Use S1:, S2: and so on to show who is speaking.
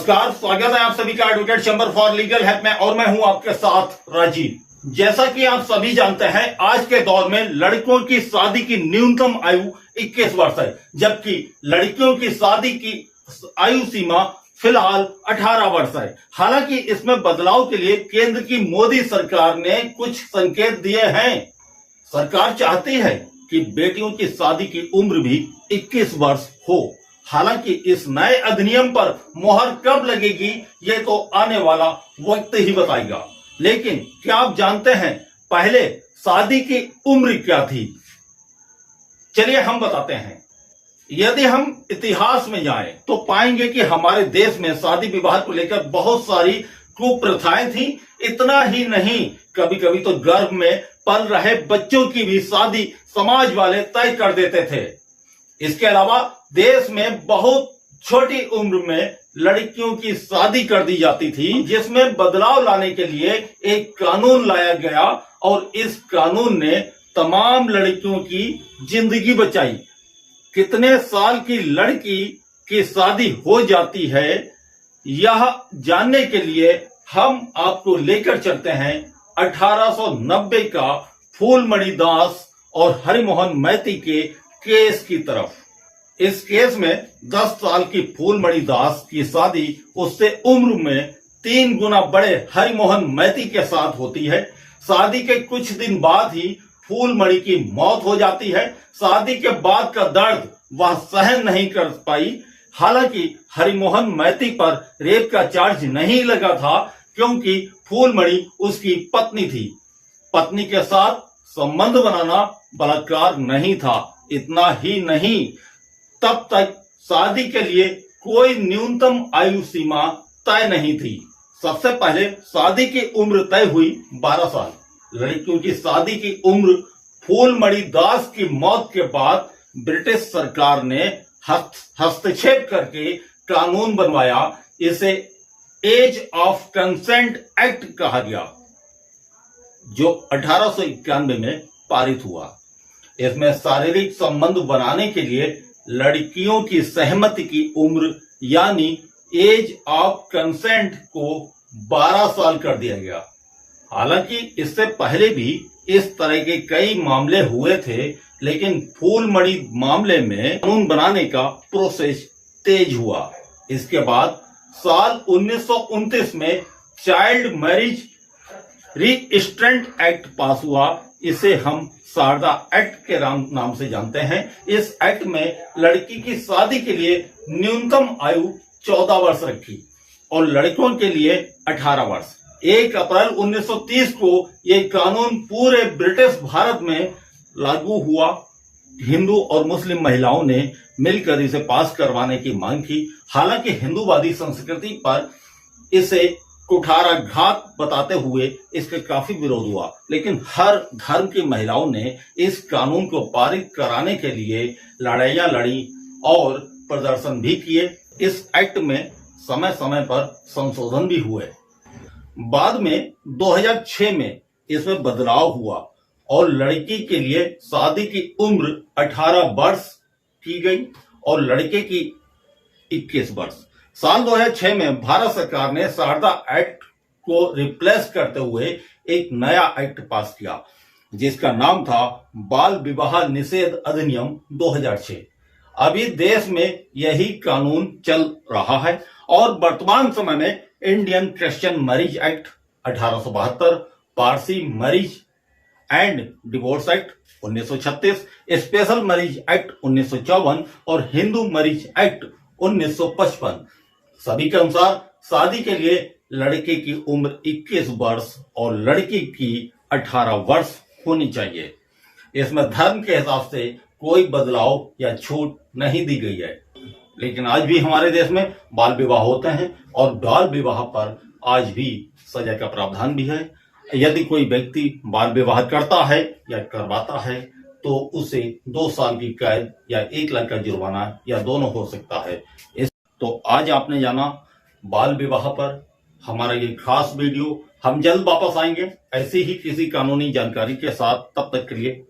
S1: नमस्कार, स्वागत है आप सभी का advocate chamber for legal help में और मैं हूं आपके साथ राजीव। जैसा कि आप सभी जानते हैं, आज के दौर में लड़कों की शादी की न्यूनतम आयु 21 वर्ष है, जबकि लड़कियों की शादी की आयु सीमा फिलहाल 18 वर्ष है। हालांकि इसमें बदलाव के लिए केंद्र की मोदी सरकार ने कुछ संकेत दिए हैं। सरकार चाहती है कि बेटियों की शादी की उम्र भी 21 वर्ष हो। हालांकि इस नए अधिनियम पर मोहर कब लगेगी ये तो आने वाला वक्त ही बताएगा। लेकिन क्या आप जानते हैं पहले शादी की उम्र क्या थी? चलिए हम बताते हैं। यदि हम इतिहास में जाएं तो पाएंगे कि हमारे देश में शादी विवाह को लेकर बहुत सारी कुप्रथाएं थी। इतना ही नहीं, कभी कभी तो गर्भ में पल रहे बच्चों की भी शादी समाज वाले तय कर देते थे। इसके अलावा देश में बहुत छोटी उम्र में लड़कियों की शादी कर दी जाती थी, जिसमें बदलाव लाने के लिए एक कानून लाया गया और इस कानून ने तमाम लड़कियों की जिंदगी बचाई। कितने साल की लड़की की शादी हो जाती है, यह जानने के लिए हम आपको लेकर चलते हैं 1890 का फूलमणि दास और हरिमोहन मैती के केस की तरफ। इस केस में 10 साल की फूलमणि दास की शादी उससे उम्र में 3 गुना बड़े हरिमोहन मैती के साथ होती है। शादी के कुछ दिन बाद ही फूलमणि की मौत हो जाती है। शादी के बाद का दर्द वह सहन नहीं कर पाई। हालांकि हरिमोहन मैती पर रेप का चार्ज नहीं लगा था, क्योंकि फूलमणि उसकी पत्नी थी। पत्नी के साथ संबंध बनाना बलात्कार नहीं था। इतना ही नहीं, तब तक शादी के लिए कोई न्यूनतम आयु सीमा तय नहीं थी। सबसे पहले शादी की उम्र तय हुई 12 साल। लड़कियों की शादी की उम्र फूलमणि दास की मौत के बाद ब्रिटिश सरकार ने हस्तक्षेप करके कानून बनवाया। इसे एज ऑफ कंसेंट एक्ट कहा गया, जो 1891 में पारित हुआ। इसमें शारीरिक संबंध बनाने के लिए लड़कियों की सहमति की उम्र यानी एज ऑफ कंसेंट को 12 साल कर दिया गया। हालांकि इससे पहले भी इस तरह के कई मामले हुए थे, लेकिन फूलमणि मामले में कानून बनाने का प्रोसेस तेज हुआ। इसके बाद साल 1929 में चाइल्ड मैरिज रिस्ट्रेंट एक्ट पास हुआ। इसे हम शारदा एक्ट के नाम से जानते हैं। इस एक्ट में लड़की की शादी के लिए न्यूनतम आयु 14 वर्ष रखी और लड़कों के लिए 18 वर्ष। 1 अप्रैल 1930 को यह कानून पूरे ब्रिटिश भारत में लागू हुआ। हिंदू और मुस्लिम महिलाओं ने मिलकर इसे पास करवाने की मांग की। हालांकि हिंदूवादी संस्कृति पर इसे कुठाराघात बताते हुए इसका काफी विरोध हुआ, लेकिन हर धर्म की महिलाओं ने इस कानून को पारित कराने के लिए लड़ाइयां लड़ी और प्रदर्शन भी किए। इस एक्ट में समय समय पर संशोधन भी हुए। बाद में 2006 में इसमें बदलाव हुआ और लड़की के लिए शादी की उम्र 18 वर्ष की गई और लड़के की 21 वर्ष। साल 2006 में भारत सरकार ने शारदा एक्ट को रिप्लेस करते हुए एक नया एक्ट पास किया, जिसका नाम था बाल विवाह निषेध अधिनियम 2006। अभी देश में यही कानून चल रहा है और वर्तमान समय में Indian Christian marriage act 1872, Parsi marriage and divorce act 1936, special marriage act 1954 और हिंदू मैरिज एक्ट 1955 सभी के अनुसार शादी के लिए लड़के की उम्र 21 वर्ष और लड़की की 18 वर्ष होनी चाहिए। इसमें धर्म के हिसाब से कोई बदलाव या छूट नहीं दी गई है। लेकिन आज भी हमारे देश में बाल विवाह होते हैं और बाल विवाह पर आज भी सजा का प्रावधान भी है। यदि कोई व्यक्ति बाल विवाह करता है या करवाता है तो उसे 2 साल की कैद या 1 लाख का जुर्माना या दोनों हो सकता है। तो आज आपने जाना बाल विवाह पर हमारा ये खास वीडियो। हम जल्द वापस आएंगे ऐसी ही किसी कानूनी जानकारी के साथ। तब तक के लिए